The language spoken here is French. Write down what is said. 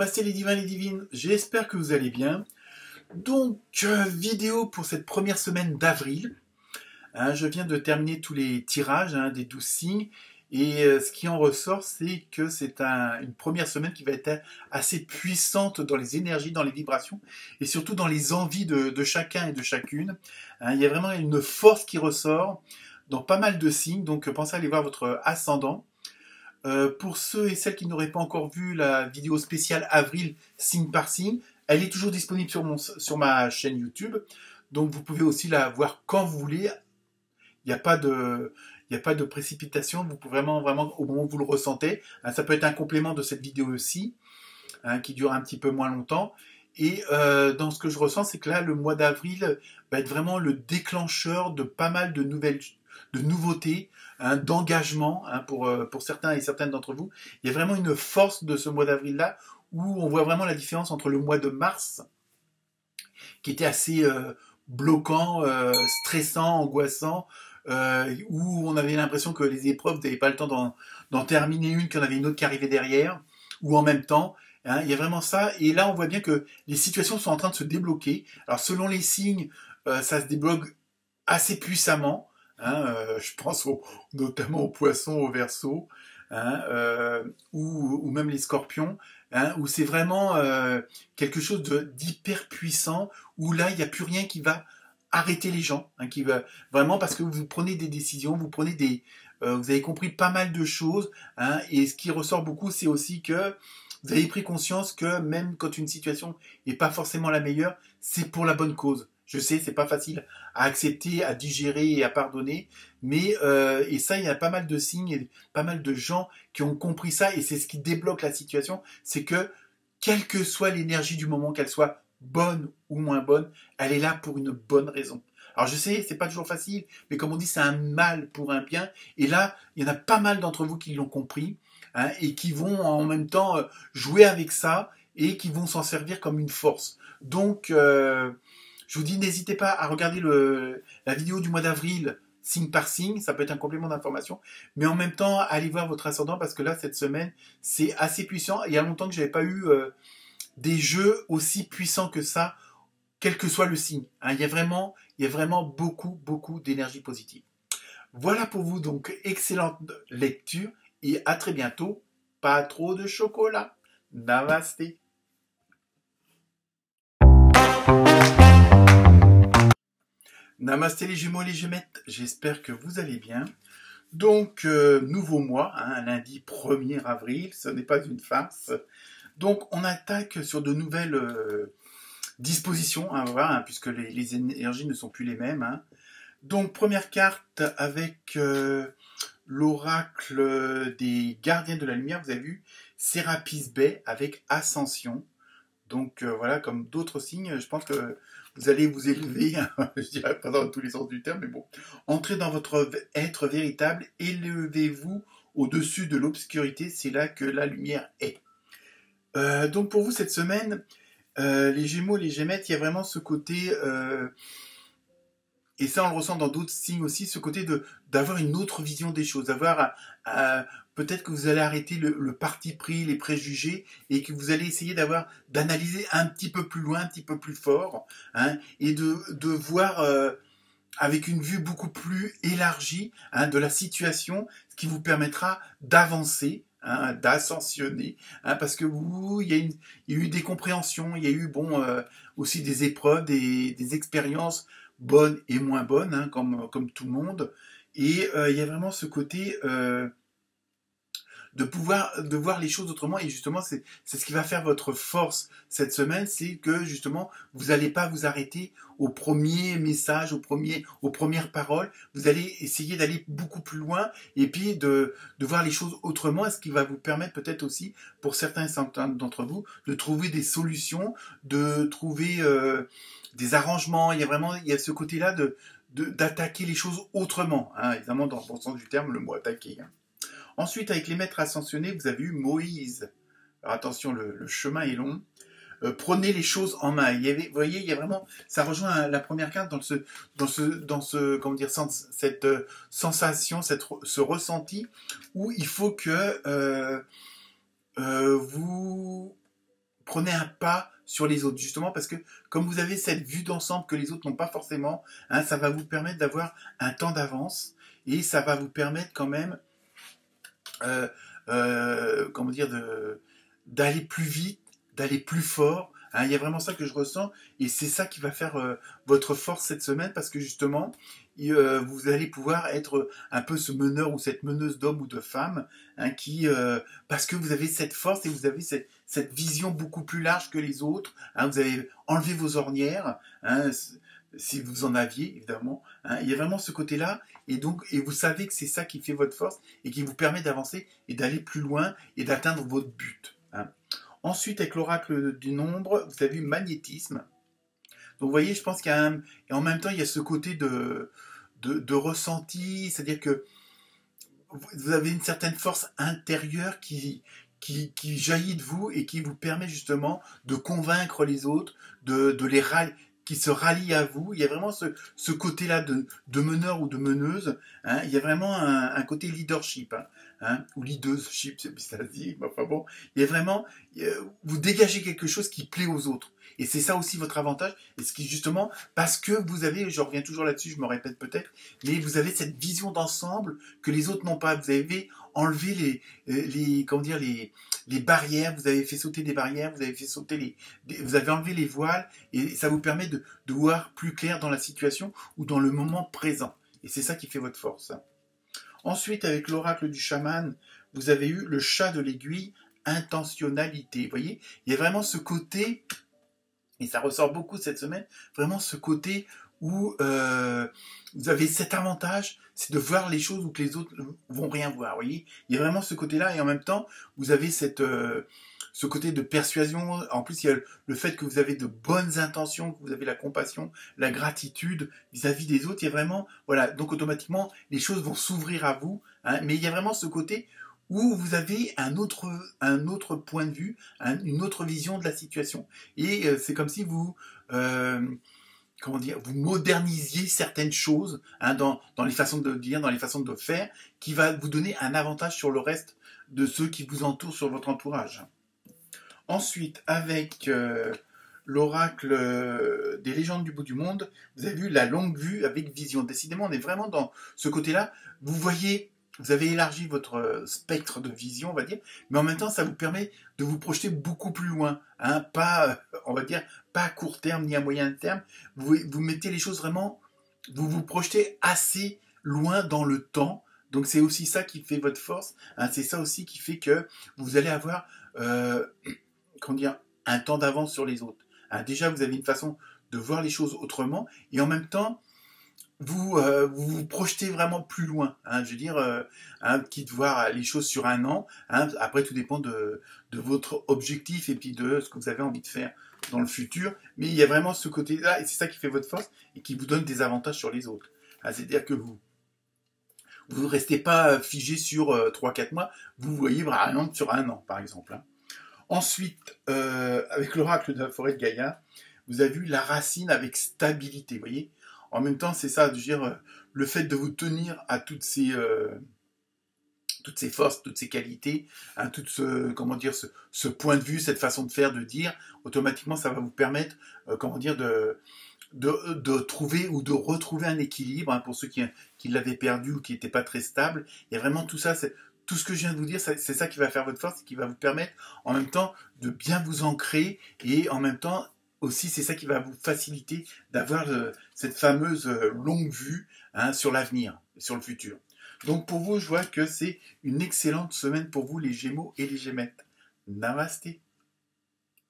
Namasté les divins, les divines, j'espère que vous allez bien. Donc, vidéo pour cette première semaine d'avril. Je viens de terminer tous les tirages des 12 signes. Et ce qui en ressort, c'est que c'est une première semaine qui va être assez puissante dans les énergies, dans les vibrations, et surtout dans les envies de chacun et de chacune. Il y a vraiment une force qui ressort dans pas mal de signes, donc pensez à aller voir votre ascendant. Pour ceux et celles qui n'auraient pas encore vu la vidéo spéciale avril signe par signe, elle est toujours disponible sur ma chaîne YouTube. Donc vous pouvez aussi la voir quand vous voulez. Il n'y a pas de précipitation. Vous pouvez vraiment au moment où vous le ressentez. Ça peut être un complément de cette vidéo aussi, qui dure un petit peu moins longtemps. Et dans ce que je ressens, c'est que là, le mois d'avril va être vraiment le déclencheur de pas mal de nouveautés, d'engagement pour certains et certaines d'entre vous. Il y a vraiment une force de ce mois d'avril-là où on voit vraiment la différence entre le mois de mars, qui était assez bloquant, stressant, angoissant, où on avait l'impression que les épreuves, vous n'avaient pas le temps d'en terminer une, qu'il y en avait une autre qui arrivait derrière, ou en même temps. Il y a vraiment ça. Et là, on voit bien que les situations sont en train de se débloquer. Alors, selon les signes, ça se débloque assez puissamment. Je pense notamment aux poissons, aux Verseaux, ou même les scorpions, où c'est vraiment quelque chose d'hyper puissant, où là, il n'y a plus rien qui va arrêter les gens, qui va vraiment, parce que vous prenez des décisions, vous avez compris pas mal de choses, et ce qui ressort beaucoup, c'est aussi que vous avez pris conscience que même quand une situation n'est pas forcément la meilleure, c'est pour la bonne cause. Je sais, c'est pas facile à accepter, à digérer et à pardonner, mais et ça, il y a pas mal de signes, et pas mal de gens qui ont compris ça, et c'est ce qui débloque la situation, c'est que quelle que soit l'énergie du moment, qu'elle soit bonne ou moins bonne, elle est là pour une bonne raison. Alors je sais, c'est pas toujours facile, mais comme on dit, c'est un mal pour un bien, et là, il y en a pas mal d'entre vous qui l'ont compris, et qui vont en même temps jouer avec ça, et qui vont s'en servir comme une force. Donc, je vous dis, n'hésitez pas à regarder la vidéo du mois d'avril, signe par signe, ça peut être un complément d'information, mais en même temps, allez voir votre ascendant, parce que là, cette semaine, c'est assez puissant. Il y a longtemps que je n'avais pas eu des jeux aussi puissants que ça, quel que soit le signe. Il y a vraiment beaucoup d'énergie positive. Voilà pour vous, donc, excellente lecture, et à très bientôt. Pas trop de chocolat. Namasté. Namasté les Gémeaux et les Gémettes, j'espère que vous allez bien. Donc, nouveau mois, lundi 1er avril, ce n'est pas une farce. Donc, on attaque sur de nouvelles dispositions, voilà, puisque les énergies ne sont plus les mêmes. Donc, première carte avec l'oracle des gardiens de la lumière, vous avez vu, Sérapis Bey avec Ascension. Donc voilà, comme d'autres signes, je pense que vous allez vous élever, je dirais pas dans tous les sens du terme, mais bon, entrez dans votre être véritable, élevez-vous au-dessus de l'obscurité, c'est là que la lumière est. Donc pour vous cette semaine, les Gémeaux, les Gémettes, il y a vraiment ce côté, et ça on le ressent dans d'autres signes aussi, ce côté d'avoir une autre vision des choses, d'avoir peut-être que vous allez arrêter le parti pris, les préjugés, et que vous allez essayer d'analyser un petit peu plus loin, un petit peu plus fort, et de voir avec une vue beaucoup plus élargie de la situation, ce qui vous permettra d'avancer, d'ascensionner, parce que il y a eu des compréhensions, il y a eu aussi des épreuves, des expériences bonnes et moins bonnes, comme tout le monde, et il y a vraiment ce côté de voir les choses autrement, et justement c'est ce qui va faire votre force cette semaine, c'est que justement vous n'allez pas vous arrêter au premier message, aux premières paroles, vous allez essayer d'aller beaucoup plus loin, et puis de voir les choses autrement, ce qui va vous permettre peut-être aussi, pour certains d'entre vous, de trouver des solutions, de trouver des arrangements. Il y a ce côté-là d'attaquer les choses autrement, évidemment dans le bon sens du terme, le mot attaquer. Ensuite, avec les maîtres ascensionnés, vous avez eu Moïse. Alors attention, le chemin est long. Prenez les choses en main. Vous voyez, il y a vraiment, ça rejoint la première carte comment dire, cette sensation, ce ressenti où il faut que vous prenez un pas sur les autres, justement parce que comme vous avez cette vue d'ensemble que les autres n'ont pas forcément, hein, ça va vous permettre d'avoir un temps d'avance et ça va vous permettre quand même, comment dire, d'aller plus vite, d'aller plus fort. Hein, il y a vraiment ça que je ressens et c'est ça qui va faire votre force cette semaine parce que justement, vous allez pouvoir être un peu ce meneur ou cette meneuse d'hommes ou de femmes hein, parce que vous avez cette force et vous avez cette vision beaucoup plus large que les autres. Hein, vous avez enlevé vos ornières, hein, si vous en aviez évidemment. Hein, il y a vraiment ce côté-là et vous savez que c'est ça qui fait votre force et qui vous permet d'avancer et d'aller plus loin et d'atteindre votre but. Hein. Ensuite, avec l'oracle du nombre, vous avez vu magnétisme. Donc, vous voyez, je pense qu'il y a et en même temps, il y a ce côté de ressenti, c'est-à-dire que vous avez une certaine force intérieure qui jaillit de vous et qui vous permet justement de convaincre les autres, de les rallier, qui se rallient à vous. Il y a vraiment ce côté-là de meneur ou de meneuse. Hein. Il y a vraiment un côté leadership. Hein, ou leadership, c'est ça se dit, mais enfin bon, il y a vraiment, vous dégagez quelque chose qui plaît aux autres. Et c'est ça aussi votre avantage, et ce qui justement, parce que vous avez, je reviens toujours là-dessus, je me répète peut-être, mais vous avez cette vision d'ensemble que les autres n'ont pas. Vous avez enlevé comment dire, les barrières, vous avez fait sauter des barrières, vous avez fait sauter vous avez enlevé les voiles, et ça vous permet de voir plus clair dans la situation ou dans le moment présent. Et c'est ça qui fait votre force. Ensuite, avec l'oracle du chaman, vous avez eu le chat de l'aiguille, intentionnalité. Vous voyez, il y a vraiment ce côté, et ça ressort beaucoup cette semaine, vraiment ce côté où vous avez cet avantage, c'est de voir les choses où que les autres vont rien voir. Vous voyez, il y a vraiment ce côté-là, et en même temps, vous avez ce côté de persuasion. En plus, il y a le fait que vous avez de bonnes intentions, que vous avez la compassion, la gratitude vis-à-vis des autres. Il y a vraiment, voilà, donc automatiquement, les choses vont s'ouvrir à vous. Hein, mais il y a vraiment ce côté où vous avez un autre point de vue, une autre vision de la situation. Et c'est comme si vous, comment dire, vous modernisiez certaines choses hein, dans les façons de dire, dans les façons de faire, qui va vous donner un avantage sur le reste de ceux qui vous entourent sur votre entourage. Ensuite, avec l'oracle des légendes du bout du monde, vous avez vu la longue vue avec vision. Décidément, on est vraiment dans ce côté-là. Vous voyez, vous avez élargi votre spectre de vision, on va dire, mais en même temps, ça vous permet de vous projeter beaucoup plus loin. Hein, pas, on va dire, pas à court terme ni à moyen terme. Vous mettez les choses vraiment, vous vous projetez assez loin dans le temps. Donc c'est aussi ça qui fait votre force. Hein, c'est ça aussi qui fait que vous allez avoir comment dire, un temps d'avance sur les autres. Hein, déjà, vous avez une façon de voir les choses autrement, et en même temps, vous projetez vraiment plus loin. Hein, je veux dire, quitte voir les choses sur un an. Hein, après, tout dépend de votre objectif et puis de ce que vous avez envie de faire dans le futur. Mais il y a vraiment ce côté-là, et c'est ça qui fait votre force et qui vous donne des avantages sur les autres. Hein, c'est-à-dire que vous ne restez pas figé sur 3-4 mois, vous voyez par exemple sur un an, par exemple. Hein. Ensuite, avec l'oracle de la forêt de Gaïa, vous avez vu la racine avec stabilité, vous voyez. En même temps, c'est ça, je veux dire, le fait de vous tenir à toutes ces forces, toutes ces qualités, hein, comment dire, ce point de vue, cette façon de faire, de dire, automatiquement, ça va vous permettre, comment dire, de trouver ou de retrouver un équilibre, hein, pour ceux qui l'avaient perdu ou qui n'étaient pas très stables. Il y a vraiment tout ça, tout ce que je viens de vous dire, c'est ça qui va faire votre force, qui va vous permettre en même temps de bien vous ancrer et en même temps aussi c'est ça qui va vous faciliter d'avoir cette fameuse longue vue hein, sur l'avenir, sur le futur. Donc pour vous, je vois que c'est une excellente semaine pour vous les Gémeaux et les Gémettes. Namasté.